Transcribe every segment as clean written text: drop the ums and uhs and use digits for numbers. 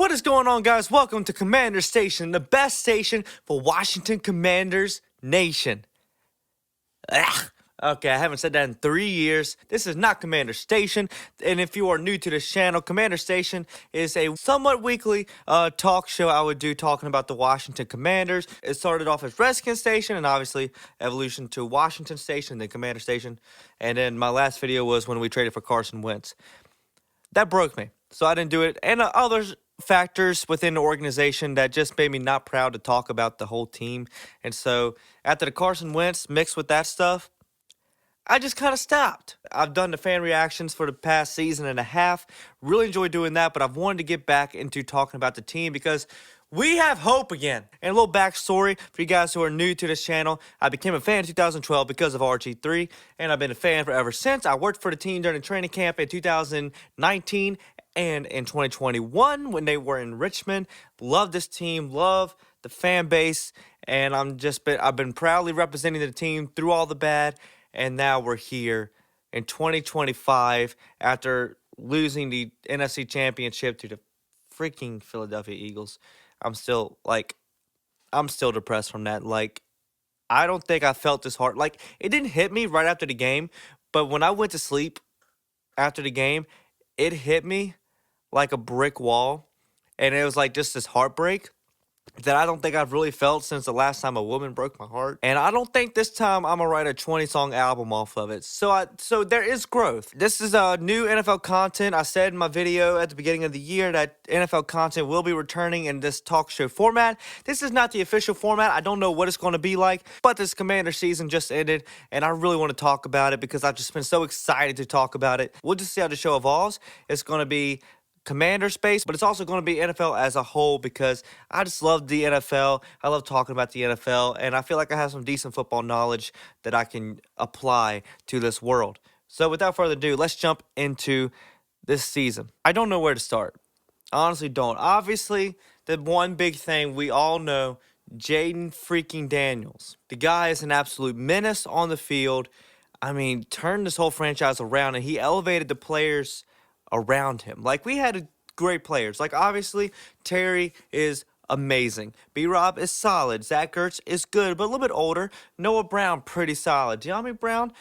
What is going on, guys? Welcome to Commander Station, the best station for Washington Commanders Nation. Ugh. Okay, I haven't said that in 3 years. This is not Commander Station, and if you are new to this channel, Commander Station is a somewhat weekly talk show I would do talking about the Washington Commanders. It started off as Redskin Station, and obviously evolution to Washington Station, then Commander Station, and then my last video was when we traded for Carson Wentz. That broke me, so I didn't do it, and others factors within the organization that just made me not proud to talk about the whole team. And so after the Carson Wentz mixed with that stuff, I just kind of stopped. I've done the fan reactions for the past season and a half. Really enjoyed doing that, but I've wanted to get back into talking about the team because we have hope again. And a little backstory for you guys who are new to this channel. I became a fan in 2012 because of RG3, and I've been a fan for ever since. I worked for the team during the training camp in 2019 and in 2021 when they were in Richmond. Love this team, love the fan base, and I've been proudly representing the team through all the bad. And now we're here in 2025 after losing the NFC Championship to the freaking Philadelphia Eagles. I'm still depressed from that. I don't think I felt this hard. It didn't hit me right after the game, but when I went to sleep after the game, it hit me like a brick wall. And it was like just this heartbreak that I don't think I've really felt since the last time a woman broke my heart. And I don't think this time I'm gonna write a 20-song album off of it. So there is growth. This is new NFL content. I said in my video at the beginning of the year that NFL content will be returning in this talk show format. This is not the official format. I don't know what it's going to be like, but this Commander season just ended, and I really want to talk about it because I've just been so excited to talk about it. We'll just see how the show evolves. It's going to be Commander space, but it's also going to be NFL as a whole because I just love the NFL. I love talking about the NFL, and I feel like I have some decent football knowledge that I can apply to this world. So without further ado, let's jump into this season. I don't know where to start. I honestly don't. Obviously, the one big thing we all know, Jayden freaking Daniels. The guy is an absolute menace on the field. I mean, turned this whole franchise around, and he elevated the players around him. We had great players. Obviously, Terry is amazing. B-Rob is solid. Zach Ertz is good, but a little bit older. Noah Brown, pretty solid. De'Ami Brown,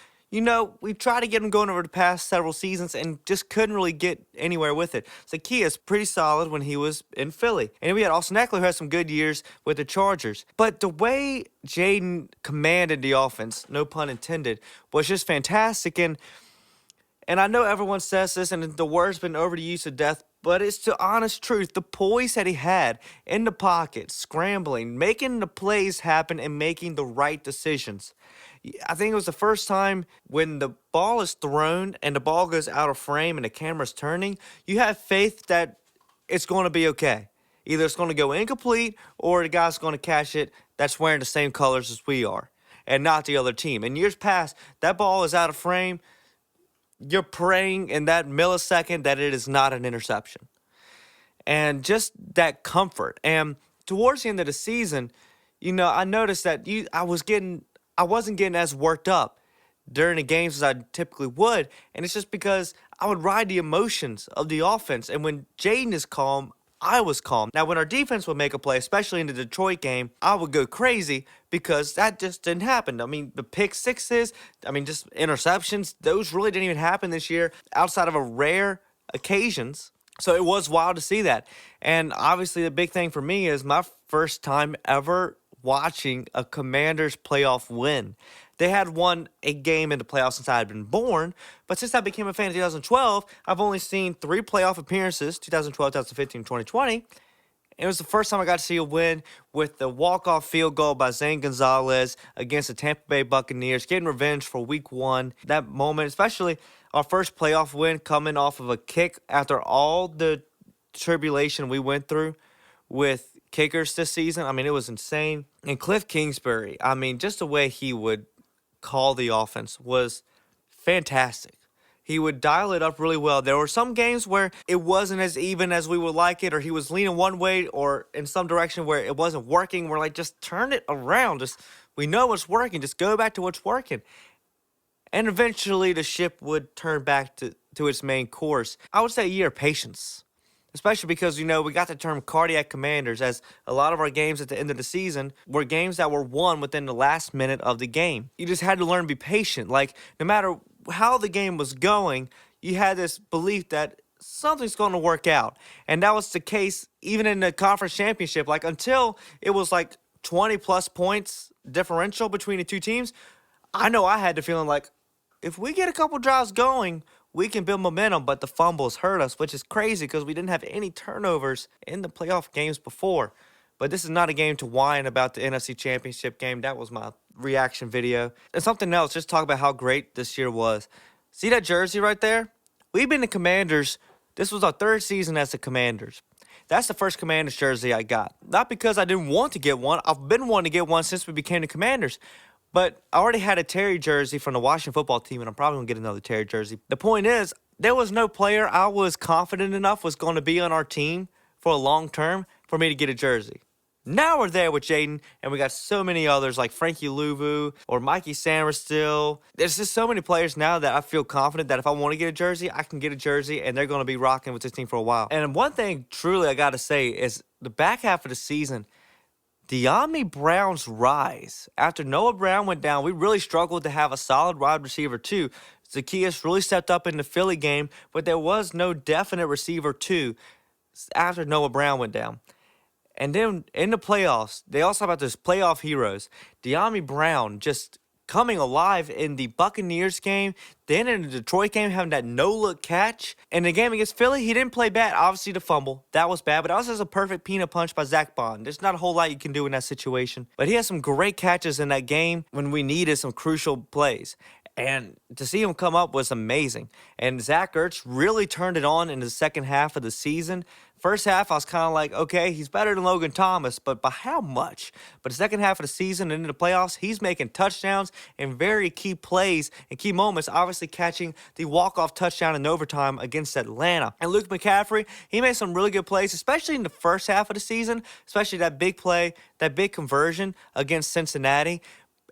we've tried to get him going over the past several seasons and just couldn't really get anywhere with it. Zacchaeus, pretty solid when he was in Philly. And we had Austin Ekeler, who had some good years with the Chargers. But the way Jayden commanded the offense, no pun intended, was just fantastic. And I know everyone says this, and the word's been overused to death, but it's the honest truth. The poise that he had in the pocket, scrambling, making the plays happen, and making the right decisions. I think it was the first time when the ball is thrown and the ball goes out of frame and the camera's turning, you have faith that it's going to be okay. Either it's going to go incomplete or the guy's going to catch it that's wearing the same colors as we are and not the other team. In years past, that ball is out of frame. You're praying in that millisecond that it is not an interception. And just that comfort. And towards the end of the season, I noticed that I wasn't getting as worked up during the games as I typically would. And it's just because I would ride the emotions of the offense. And when Jayden is calm, I was calm. Now, when our defense would make a play, especially in the Detroit game, I would go crazy because that just didn't happen. I mean, the pick sixes, just interceptions, those really didn't even happen this year outside of a rare occasions. So it was wild to see that. And obviously, the big thing for me is my first time ever watching a Commanders playoff win. They had won a game in the playoffs since I had been born, but since I became a fan in 2012, I've only seen 3 playoff appearances, 2012, 2015, 2020. It was the first time I got to see a win with the walk-off field goal by Zane Gonzalez against the Tampa Bay Buccaneers, getting revenge for week 1. That moment, especially our first playoff win coming off of a kick after all the tribulation we went through with kickers this season. It was insane. And Cliff Kingsbury, just the way he would call the offense was fantastic. He would dial it up really well. There were some games where it wasn't as even as we would like it, or he was leaning one way or in some direction where it wasn't working. We're like, just turn it around. We know what's working. Just go back to what's working. And eventually the ship would turn back to its main course. I would say a year of patience. especially because, we got the term cardiac commanders, as a lot of our games at the end of the season were games that were won within the last minute of the game. You just had to learn to be patient. Like, no matter how the game was going, you had this belief that something's going to work out. And that was the case even in the conference championship. Like, until it was like 20 plus points differential between the two teams, I know I had the feeling like, if we get a couple drives going, we can build momentum. But the fumbles hurt us, which is crazy because we didn't have any turnovers in the playoff games before. But this is not a game to whine about the NFC Championship game. That was my reaction video. And something else, just talk about how great this year was. See that jersey right there? We've been the Commanders. This was our third season as the Commanders. That's the first Commanders jersey I got. Not because I didn't want to get one. I've been wanting to get one since we became the Commanders. But I already had a Terry jersey from the Washington football team, and I'm probably going to get another Terry jersey. The point is, there was no player I was confident enough was going to be on our team for a long term for me to get a jersey. Now we're there with Jaden, and we got so many others like Frankie Louvu or Mikey Sainristil. There's just so many players now that I feel confident that if I want to get a jersey, I can get a jersey, and they're going to be rocking with this team for a while. And one thing truly I got to say is the back half of the season, Dyami Brown's rise. After Noah Brown went down, we really struggled to have a solid wide receiver too. Zaccheaus really stepped up in the Philly game, but there was no definite receiver two after Noah Brown went down. And then in the playoffs, they also talk about this playoff heroes. Dyami Brown just coming alive in the Buccaneers game, then in the Detroit game, having that no-look catch. In the game against Philly, he didn't play bad. Obviously, the fumble, that was bad, but that was just a perfect peanut punch by Zach Bond. There's not a whole lot you can do in that situation. But he had some great catches in that game when we needed some crucial plays. And to see him come up was amazing. And Zach Ertz really turned it on in the second half of the season. First half, I was kind of like, okay, he's better than Logan Thomas, but by how much? But the second half of the season and into the playoffs, he's making touchdowns and very key plays and key moments, obviously catching the walk-off touchdown in overtime against Atlanta. And Luke McCaffrey, he made some really good plays, especially in the first half of the season, especially that big play, that big conversion against Cincinnati.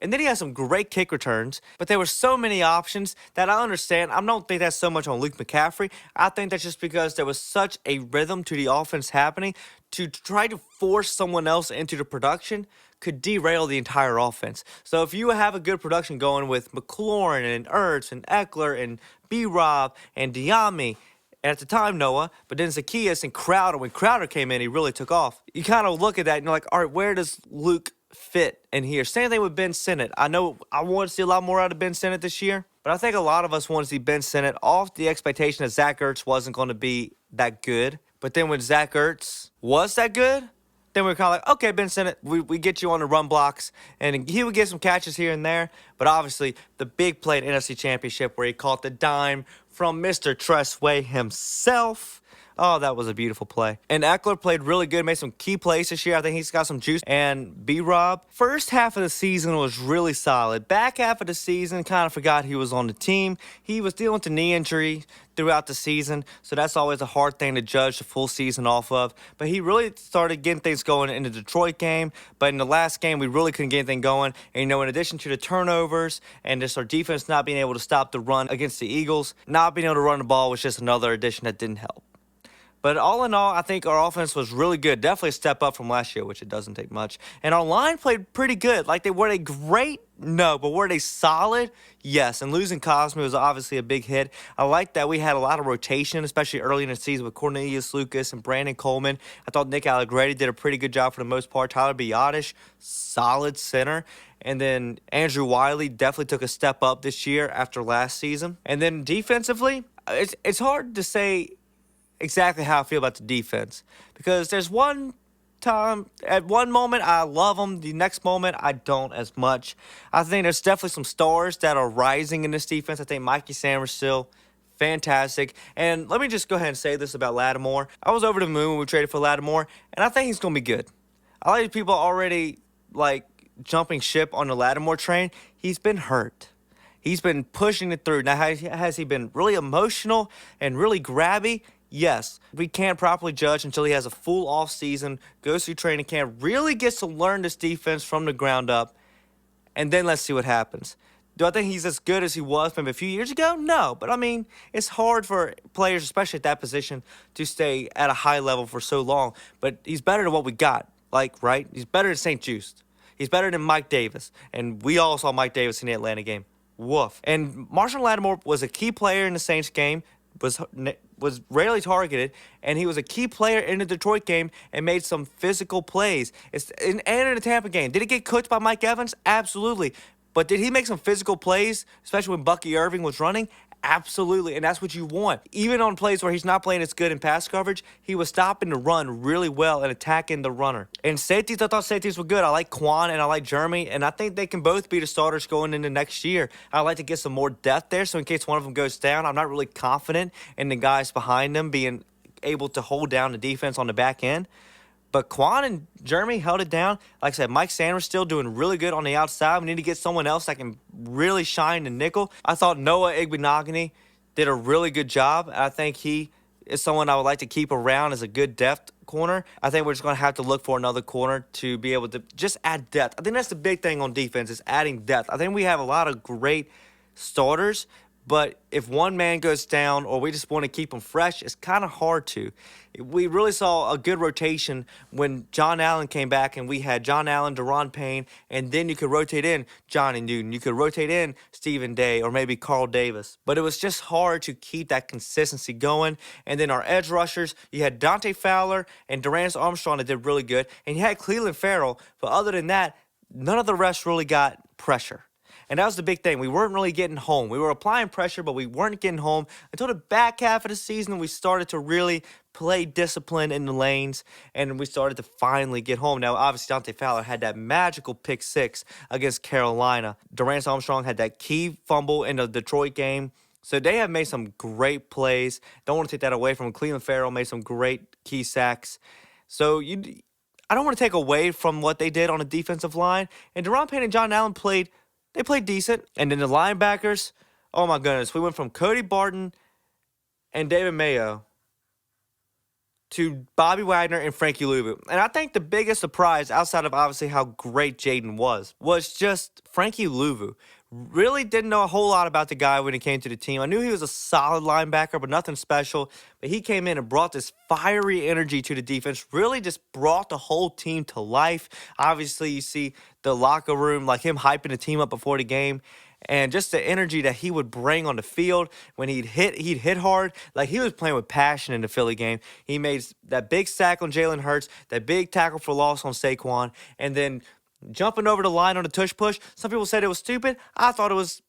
And then he has some great kick returns, but there were so many options that I understand. I don't think that's so much on Luke McCaffrey. I think that's just because there was such a rhythm to the offense happening. To try to force someone else into the production could derail the entire offense. So if you have a good production going with McLaurin and Ertz and Eckler and B-Rob and Dyami, and at the time, Noah, but then Zaccheaus and Crowder, when Crowder came in, he really took off. You kind of look at that and you're like, all right, where does Luke fit in here? Same thing with Ben Sinnott. I know I want to see a lot more out of Ben Sinnott this year, but I think a lot of us want to see Ben Sinnott off the expectation that Zach Ertz wasn't going to be that good. But then when Zach Ertz was that good, then we were kind of like, okay, Ben Sinnott, we get you on the run blocks, and he would get some catches here and there. But obviously, the big play in NFC Championship where he caught the dime from Mr. Tressway himself. Oh, that was a beautiful play. And Eckler played really good, made some key plays this year. I think he's got some juice. And B-Rob, first half of the season was really solid. Back half of the season, kind of forgot he was on the team. He was dealing with the knee injury throughout the season, so that's always a hard thing to judge the full season off of. But he really started getting things going in the Detroit game. But in the last game, we really couldn't get anything going. And, in addition to the turnovers and just our defense not being able to stop the run against the Eagles, not being able to run the ball was just another addition that didn't help. But all in all, I think our offense was really good. Definitely a step up from last year, which it doesn't take much. And our line played pretty good. Like, were they great? No. But were they solid? Yes. And losing Cosme was obviously a big hit. I like that we had a lot of rotation, especially early in the season with Cornelius Lucas and Brandon Coleman. I thought Nick Allegretti did a pretty good job for the most part. Tyler Biadasz, solid center. And then Andrew Wiley definitely took a step up this year after last season. And then defensively, it's hard to say exactly how I feel about the defense, because there's one time, at one moment I love them, the next moment I don't as much. I think there's definitely some stars that are rising in this defense. I think Mikey Sainristil, fantastic. And let me just go ahead and say this about Lattimore. I was over the moon when we traded for Lattimore, and I think he's going to be good. I like people already jumping ship on the Lattimore train. He's been hurt. He's been pushing it through. Now, has he been really emotional and really grabby? Yes. We can't properly judge until he has a full off season, goes through training camp, really gets to learn this defense from the ground up, and then let's see what happens. Do I think he's as good as he was maybe a few years ago? No. But I mean, it's hard for players, especially at that position, to stay at a high level for so long. But he's better than what we got. Like, right? He's better than St. Juste. He's better than Mike Davis. And we all saw Mike Davis in the Atlanta game. Woof. And Marshall Lattimore was a key player in the Saints game, was rarely targeted, and he was a key player in the Detroit game and made some physical plays. And in the Tampa game. Did he get cooked by Mike Evans? Absolutely. But did he make some physical plays, especially when Bucky Irving was running? Absolutely, and that's what you want. Even on plays where he's not playing as good in pass coverage, he was stopping the run really well and attacking the runner. And safeties, I thought safeties were good. I like Quan and I like Jeremy, and I think they can both be the starters going into next year. I'd like to get some more depth there, so in case one of them goes down, I'm not really confident in the guys behind them being able to hold down the defense on the back end. But Quan and Jeremy held it down. Like I said, Mike Sanders still doing really good on the outside. We need to get someone else that can really shine the nickel. I thought Noah Igbenogany did a really good job. I think he is someone I would like to keep around as a good depth corner. I think we're just going to have to look for another corner to be able to just add depth. I think that's the big thing on defense is adding depth. I think we have a lot of great starters, but if one man goes down or we just want to keep them fresh, it's kind of hard to. We really saw a good rotation when John Allen came back and we had John Allen, Daron Payne, and then you could rotate in Johnny Newton. You could rotate in Stephen Day or maybe Carl Davis. But it was just hard to keep that consistency going. And then our edge rushers, you had Dante Fowler and Durance Armstrong that did really good. And you had Cleveland Farrell. But other than that, none of the rest really got pressure. And that was the big thing. We weren't really getting home. We were applying pressure, but we weren't getting home until the back half of the season. We started to really play discipline in the lanes, and we started to finally get home. Now, obviously, Dante Fowler had that magical pick six against Carolina. Durance Armstrong had that key fumble in the Detroit game. So they have made some great plays. Don't want to take that away from them. Cleveland Farrell made some great key sacks. So I don't want to take away from what they did on the defensive line. And Daron Payne and John Allen played decent. And then the linebackers, oh my goodness, we went from Cody Barton and David Mayo to Bobby Wagner and Frankie Luvu. And I think the biggest surprise, outside of obviously how great Jaden was just Frankie Luvu. Really didn't know a whole lot about the guy when he came to the team. I knew he was a solid linebacker, but nothing special. But he came in and brought this fiery energy to the defense, really just brought the whole team to life. Obviously, you see the locker room, like him hyping the team up before the game. And just the energy that he would bring on the field when he'd hit hard. Like he was playing with passion in the Philly game. He made that big sack on Jalen Hurts, that big tackle for loss on Saquon, and then jumping over the line on the tush push. Some people said it was stupid. I thought it was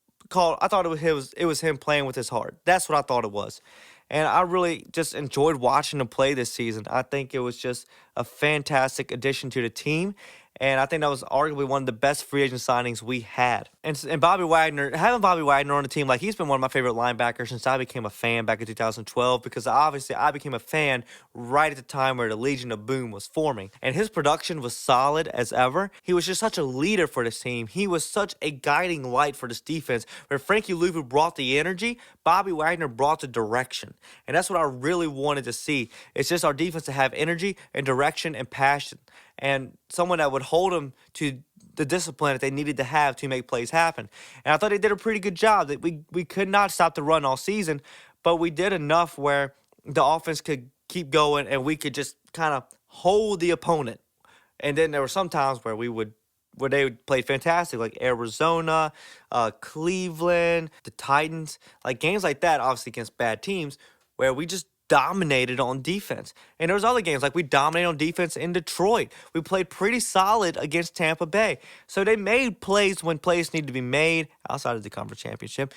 him playing with his heart. That's what I thought it was. And I really just enjoyed watching him play this season. I think it was just a fantastic addition to the team. And I think that was arguably one of the best free agent signings we had. And Bobby Wagner, having Bobby Wagner on the team, like he's been one of my favorite linebackers since I became a fan back in 2012, because obviously I became a fan right at the time where the Legion of Boom was forming. And his production was solid as ever. He was just such a leader for this team. He was such a guiding light for this defense. Where Frankie Luvu brought the energy, Bobby Wagner brought the direction. And that's what I really wanted to see. It's just our defense to have energy and direction and passion. And someone that would hold them to the discipline that they needed to have to make plays happen. And I thought they did a pretty good job. That we could not stop the run all season, but we did enough where the offense could keep going and we could just kind of hold the opponent. And then there were some times where they played fantastic, like Arizona, Cleveland, the Titans, like games like that, obviously against bad teams, where we just dominated on defense. And there was other games like we dominated on defense in Detroit. We played pretty solid against Tampa Bay. So they made plays when plays needed to be made outside of the conference championship.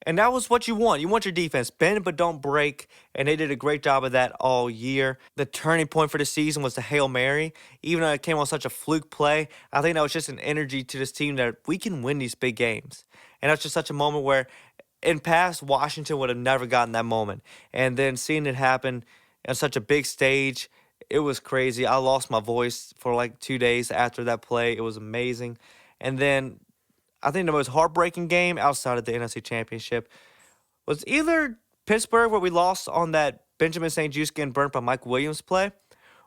And that was what you want. You want your defense, bend but don't break. And they did a great job of that all year. The turning point for the season was the Hail Mary. Even though it came on such a fluke play, I think that was just an energy to this team that we can win these big games. And that's just such a moment where in past, Washington would have never gotten that moment. And then seeing it happen on such a big stage, it was crazy. I lost my voice for like 2 days after that play. It was amazing. And then I think the most heartbreaking game outside of the NFC Championship was either Pittsburgh, where we lost on that Benjamin St. Juste getting burnt by Mike Williams play,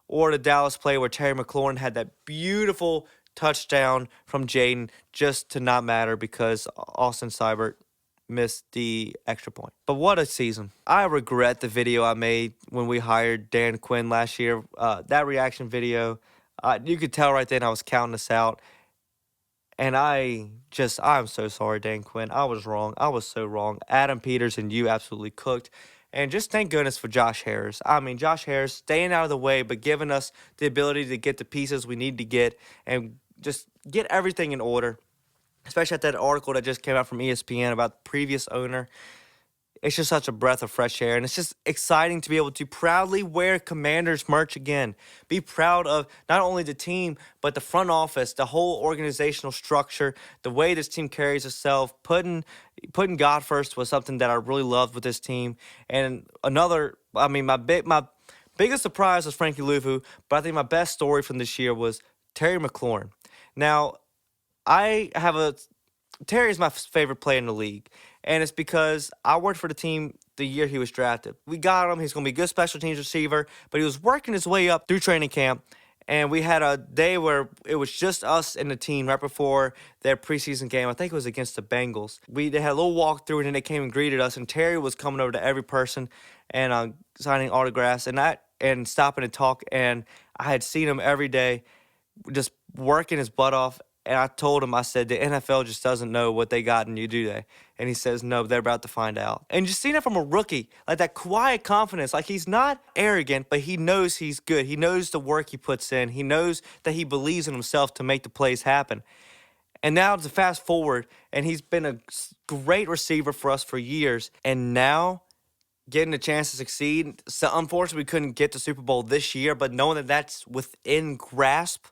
or the Dallas play where Terry McLaurin had that beautiful touchdown from Jaden just to not matter because Austin Seibert missed the extra point. But what a season. I regret the video I made when we hired Dan Quinn last year. That reaction video, you could tell right then I was counting us out. And I'm so sorry, Dan Quinn. I was wrong. I was so wrong. Adam Peters and you absolutely cooked. And just thank goodness for Josh Harris. I mean, Josh Harris staying out of the way, but giving us the ability to get the pieces we need to get and just get everything in order. Especially at that article that just came out from ESPN about the previous owner. It's just such a breath of fresh air, and it's just exciting to be able to proudly wear Commanders merch again. Be proud of not only the team, but the front office, the whole organizational structure, the way this team carries itself. Putting God first was something that I really loved with this team. And my biggest surprise was Frankie Luvu, but I think my best story from this year was Terry McLaurin. Now, Terry is my favorite player in the league, and it's because I worked for the team the year he was drafted. We got him. He's going to be a good special teams receiver, but he was working his way up through training camp, and we had a day where it was just us and the team right before their preseason game. I think it was against the Bengals. They had a little walkthrough, and then they came and greeted us, and Terry was coming over to every person and signing autographs and stopping to talk, and I had seen him every day just working his butt off. And I told him, I said, the NFL just doesn't know what they got in you, do they? And he says, no, they're about to find out. And just seeing it from a rookie, like that quiet confidence, like he's not arrogant, but he knows he's good. He knows the work he puts in. He knows that he believes in himself to make the plays happen. And now to fast forward, and he's been a great receiver for us for years. And now getting a chance to succeed. So unfortunately, we couldn't get to Super Bowl this year, but knowing that that's within grasp,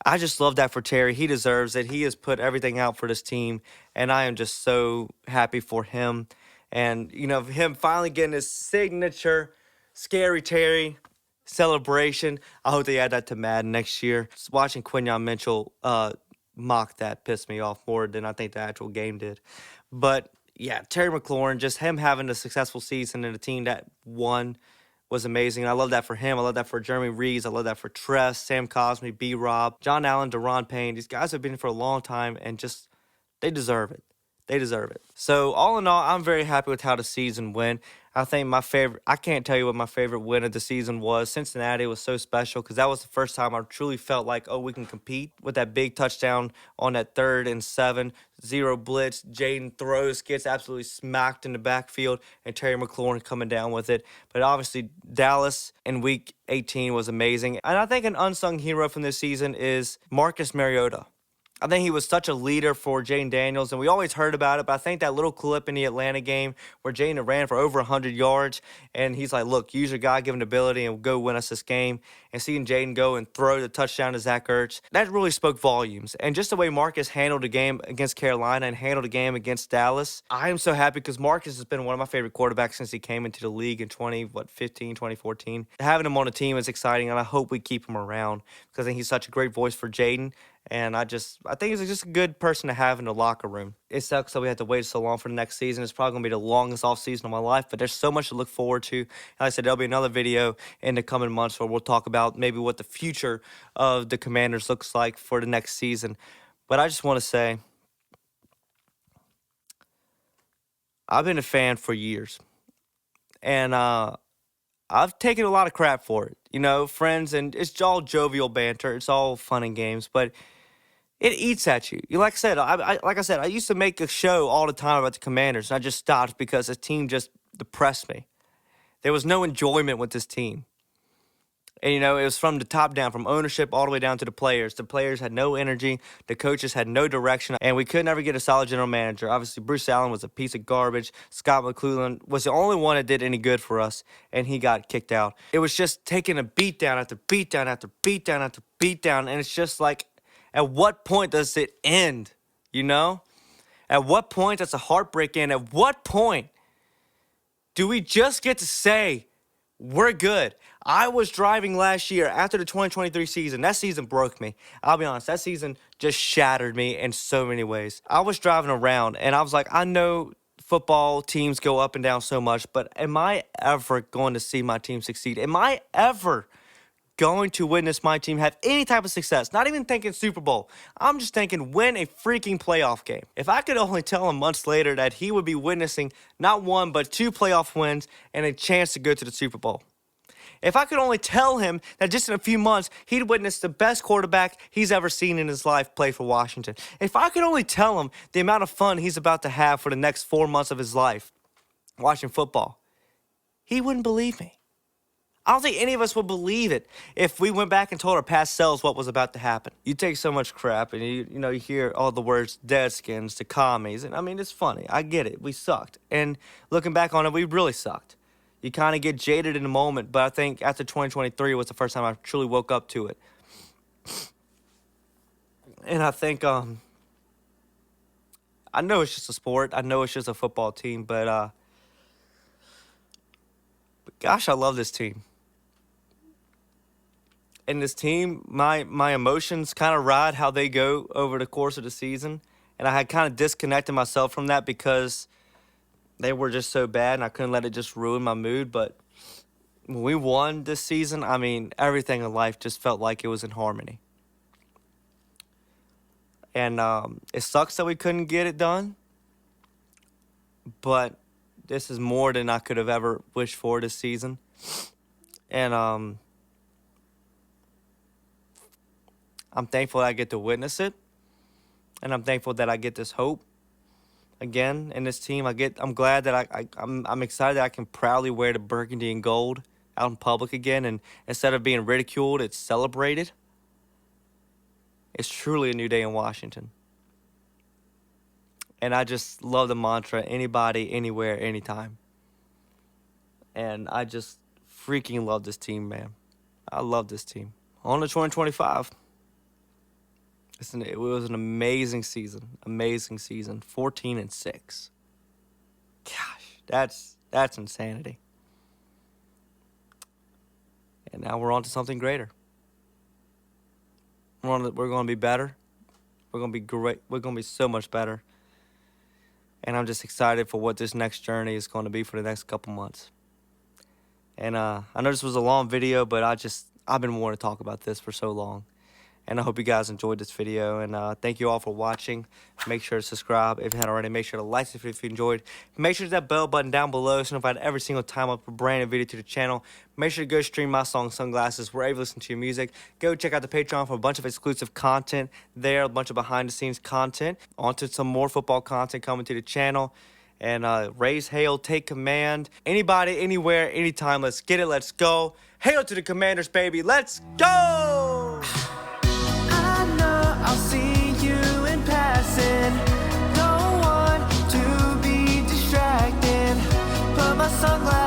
I just love that for Terry. He deserves it. He has put everything out for this team, and I am just so happy for him. And, him finally getting his signature Scary Terry celebration. I hope they add that to Madden next year. Just watching Quinyon Mitchell mock that pissed me off more than I think the actual game did. But, yeah, Terry McLaurin, just him having a successful season and a team that won was amazing. I love that for him. I love that for Jeremy Reeves. I love that for Tress, Sam Cosmi, B-Rob, John Allen, Deron Payne. These guys have been here for a long time, and just they deserve it. They deserve it. So all in all, I'm very happy with how the season went. I think I can't tell you what my favorite win of the season was. Cincinnati was so special because that was the first time I truly felt like, we can compete with that big touchdown on that 3rd and 7, 0 blitz. Jaden throws, gets absolutely smacked in the backfield, and Terry McLaurin coming down with it. But obviously, Dallas in Week 18 was amazing. And I think an unsung hero from this season is Marcus Mariota. I think he was such a leader for Jayden Daniels, and we always heard about it, but I think that little clip in the Atlanta game where Jayden ran for over 100 yards, and he's like, look, use your God-given ability and go win us this game. And seeing Jayden go and throw the touchdown to Zach Ertz, that really spoke volumes. And just the way Marcus handled the game against Carolina and handled the game against Dallas, I am so happy because Marcus has been one of my favorite quarterbacks since he came into the league in 2014. Having him on the team is exciting, and I hope we keep him around because I think he's such a great voice for Jayden. And I think he's just a good person to have in the locker room. It sucks that we had to wait so long for the next season. It's probably going to be the longest offseason of my life, but there's so much to look forward to. Like I said, there'll be another video in the coming months where we'll talk about maybe what the future of the Commanders looks like for the next season. But I just want to say, I've been a fan for years. And I've taken a lot of crap for it. Friends, and it's all jovial banter. It's all fun and games, but it eats at you. Like I said, I used to make a show all the time about the Commanders, and I just stopped because the team just depressed me. There was no enjoyment with this team. And, it was from the top down, from ownership all the way down to the players. The players had no energy. The coaches had no direction. And we could never get a solid general manager. Obviously, Bruce Allen was a piece of garbage. Scott McClellan was the only one that did any good for us, and he got kicked out. It was just taking a beatdown after beatdown after beatdown after beatdown. And it's just like, at what point does it end, At what point does the heartbreak end? At what point do we just get to say, we're good? I was driving last year after the 2023 season. That season broke me. I'll be honest, that season just shattered me in so many ways. I was driving around, and I was like, I know football teams go up and down so much, but am I ever going to see my team succeed? Am I ever going to witness my team have any type of success. Not even thinking Super Bowl. I'm just thinking win a freaking playoff game. If I could only tell him months later that he would be witnessing not one but 2 playoff wins and a chance to go to the Super Bowl. If I could only tell him that just in a few months, he'd witness the best quarterback he's ever seen in his life play for Washington. If I could only tell him the amount of fun he's about to have for the next 4 months of his life watching football, he wouldn't believe me. I don't think any of us would believe it if we went back and told our past selves what was about to happen. You take so much crap and you hear all the words Deadskins to commies, and I mean, it's funny. I get it. We sucked. And looking back on it, we really sucked. You kind of get jaded in the moment, but I think after 2023 was the first time I truly woke up to it. And I think, I know it's just a sport. I know it's just a football team, but gosh, I love this team. And this team, my emotions kind of ride how they go over the course of the season. And I had kind of disconnected myself from that because they were just so bad and I couldn't let it just ruin my mood. But when we won this season, I mean, everything in life just felt like it was in harmony. And it sucks that we couldn't get it done. But this is more than I could have ever wished for this season. And I'm thankful that I get to witness it. And I'm thankful that I get this hope again in this team. I'm glad that I'm excited that I can proudly wear the burgundy and gold out in public again, and instead of being ridiculed, it's celebrated. It's truly a new day in Washington. And I just love the mantra, anybody, anywhere, anytime. And I just freaking love this team, man. I love this team. On to 2025. It was an amazing season. 14-6. Gosh, that's insanity. And now we're on to something greater. We're going to be better. We're going to be great. We're going to be so much better. And I'm just excited for what this next journey is going to be for the next couple months. And I know this was a long video, but I've been wanting to talk about this for so long. And I hope you guys enjoyed this video. And thank you all for watching. Make sure to subscribe if you haven't already. Make sure to like this video if you enjoyed. Make sure to hit that bell button down below so notified every single time I upload a brand new video to the channel. Make sure to go stream my song Sunglasses wherever you listen to your music. Go check out the Patreon for a bunch of exclusive content there, a bunch of behind the scenes content. On to some more football content coming to the channel. And raise hail, take command. Anybody, anywhere, anytime. Let's get it. Let's go. Hail to the Commanders, baby. Let's go. I'll see you in passing. No one to be distracting. Put my sunglasses